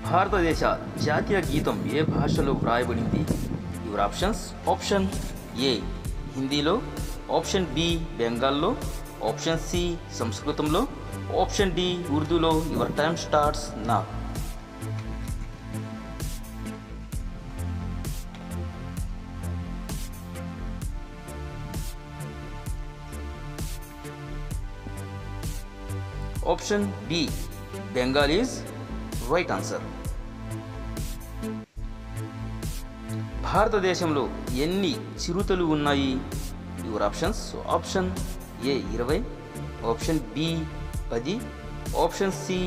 భారతదేశ జాతీయ గీతం ఏ భాషలో వ్రాయబడింది? యువర్ ఆప్షన్స్: ఆప్షన్ ఏ హిందీలో, ఆప్షన్ బి బెంగాల్లో, ఆప్షన్ సి సంస్కృతంలో, ఆప్షన్ డి ఉర్దూలో. Your time starts now. Option B Bengal is right answer. భారతదేశంలో ఎన్ని చిరుతలు ఉన్నాయి? Your options: option A 20, option B 10, option C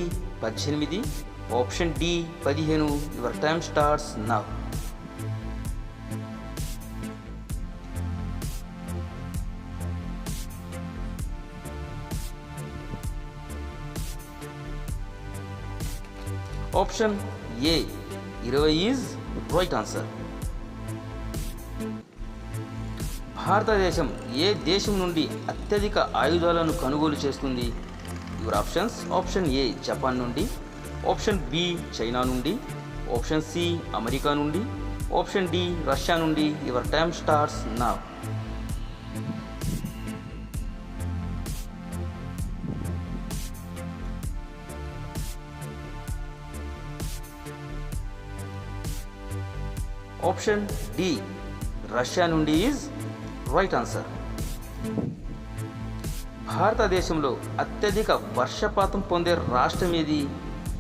18, option D 15. Your time starts now. Option A 20 is right answer. భారతదేశం ఏ దేశం నుండి అత్యధిక ఆయుధాలను కొనుగోలు చేస్తుంది? Your options: option A Japan నుండి, ఆప్షన్ బి చైనా నుండి, ఆప్షన్ సి అమెరికా నుండి, ఆప్షన్ డి రష్యా నుండి. Your time starts now. Option D Russia నుండి ఈజ్ రైట్ ఆన్సర్. భారతదేశంలో అత్యధిక వర్షపాతం పొందే రాష్ట్రం ఏది?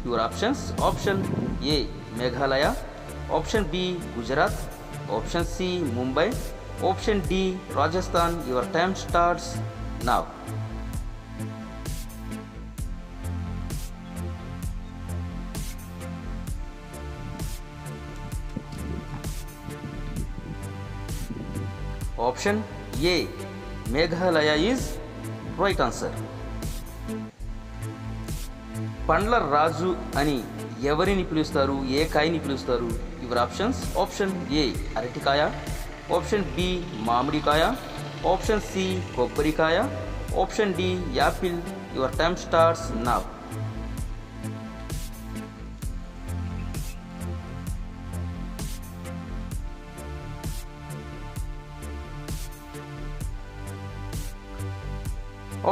Your options: option A Meghalaya, option B Gujarat, option C Mumbai, option D Rajasthan. Your time starts now. Option A Meghalaya is right answer. పండ్ల రాజు అని ఎవరిని పిలుస్తారు? ఏ కాయని పిలుస్తారు? యువర్ ఆప్షన్స్: ఆప్షన్ ఏ అరటికాయ, ఆప్షన్ బి మామిడికాయ, ఆప్షన్ సి కొబ్బరికాయ, option D apple. Your time starts now.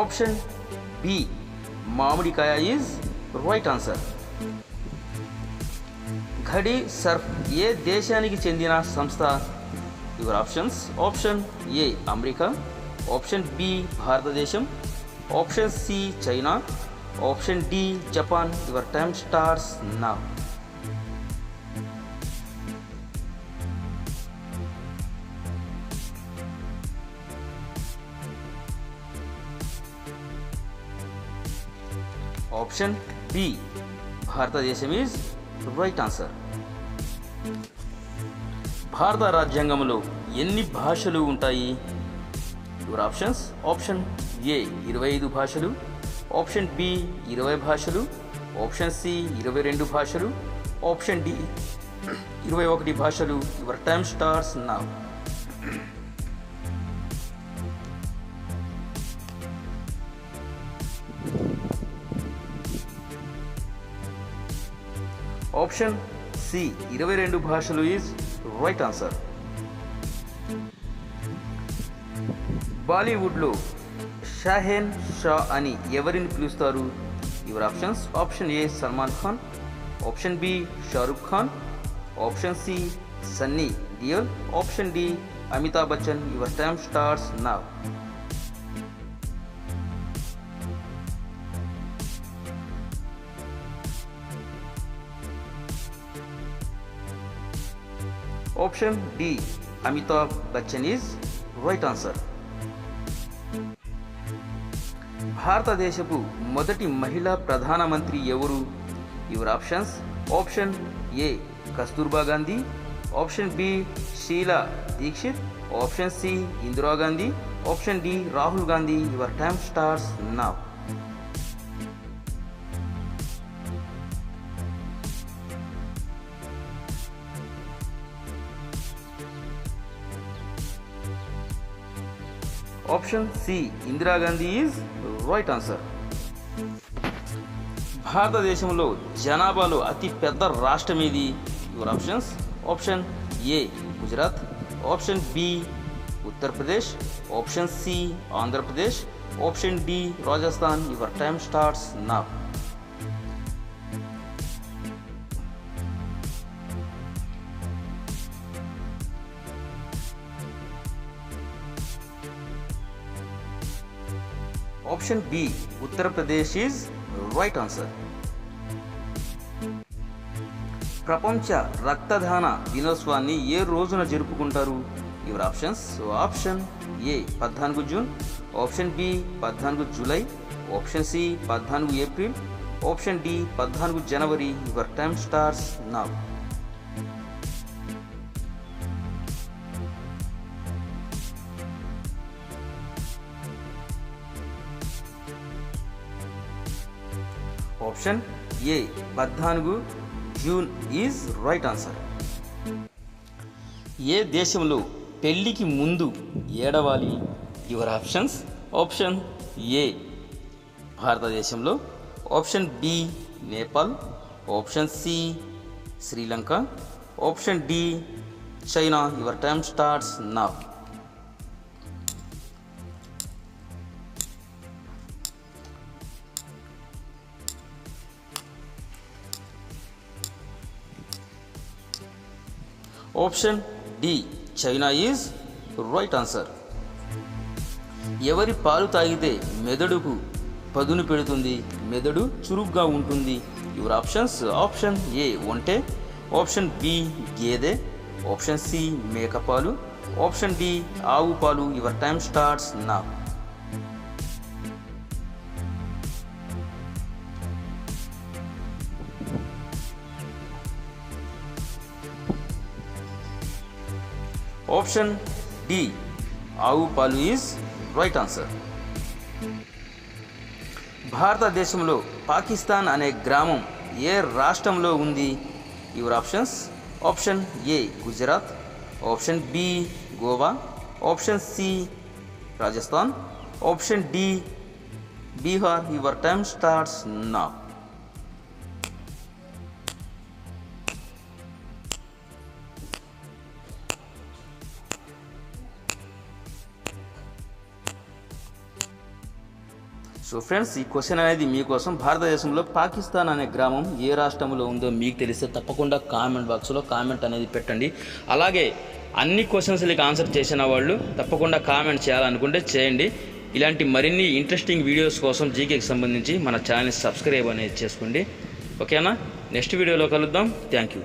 Option B మామిడికాయ is right answer. Ghadi surf ఏ దేశానికి చెందిన సంస్థ? Your options: option A America, option B భారతదేశం, option C China, option D Japan. Your time starts now. Option B భారతదేశం is right answer. భారత రాజ్యాంగంలో ఎన్ని భాషలు ఉంటాయి? యువర్ ఆప్షన్స్: ఆప్షన్ ఏ 25 భాషలు, ఆప్షన్ బి 20 భాషలు, ఆప్షన్ సి 22 భాషలు, ఆప్షన్ డి 21 భాషలు. Your time starts now. Option C 22 భాషలు ఈజ్ రైట్ ఆన్సర్. బాలీవుడ్లో షాహెన్ షా అని ఎవరిని పిలుస్తారు? Your options: option A Salman Khan, option B Shahrukh Khan, option C Sunny Deol, option D Amitabh Bachchan. Your time starts now. Option D Amitabh Bachchan is right answer. భారతదేశపు మొదటి మహిళా ప్రధానమంత్రి ఎవరు? Your options: option A Kasturba Gandhi, option B Sheela Dixit, option C Indira Gandhi, option D Rahul Gandhi. Your time starts now. Option C Indira Gandhi is right answer. భారతదేశంలో జనాభాలో అతి పెద్ద రాష్ట్రం ఏది? Your options: option A Gujarat, option B Uttar Pradesh, option C Andhra Pradesh, option D Rajasthan. Your time starts now. Option B Uttar Pradesh is right answer. ప్రపంచ రక్తదాన దినోత్సవాన్ని ఏ రోజున జరుపుకుంటారు? Your options: option A 14 June, option B 14 July, option C 14 April, option D 14 January. Your time starts now. Option A 14 June is right answer. ఏ దేశంలో పెళ్లికి ముందు ఏడవాలి? Your options: option ఏ భారతదేశంలో, option B Nepal, option C Sri Lanka, option D China. Your time starts now. Option D China is right answer. ఎవరి పాలు తాగితే మెదడుకు పదును పెడుతుంది, మెదడు చురుగ్గా ఉంటుంది? యువర్ ఆప్షన్స్: ఆప్షన్ ఏ ఒంటె, ఆప్షన్ బి గేదె, ఆప్షన్ సి మేకపాలు, ఆప్షన్ డి ఆవు పాలు. Your time starts now. Option D ఆవు పాలు ఈజ్ రైట్ ఆన్సర్. భారతదేశంలో పాకిస్తాన్ అనే గ్రామం ఏ రాష్ట్రంలో ఉంది? Your options: option A Gujarat, option B Goa, option C Rajasthan, option D Bihar. Your time starts now. So friends, ఈ క్వశ్చన్ అనేది మీకోసం. భారతదేశంలో పాకిస్తాన్ అనే గ్రామం ఏ రాష్ట్రంలో ఉందో మీకు తెలిస్తే తప్పకుండా కామెంట్ బాక్స్లో కామెంట్ అనేది పెట్టండి. అలాగే అన్ని క్వశ్చన్స్కి ఆన్సర్ చేసిన వాళ్ళు తప్పకుండా కామెంట్ చేయాలనుకుంటే చేయండి. ఇలాంటి మరిన్ని ఇంట్రెస్టింగ్ వీడియోస్ కోసం జీకేకి సంబంధించి మన ఛానల్ని సబ్స్క్రైబ్ అనేది చేసుకోండి. ఓకేనా? నెక్స్ట్ వీడియోలో కలుద్దాం. Thank you.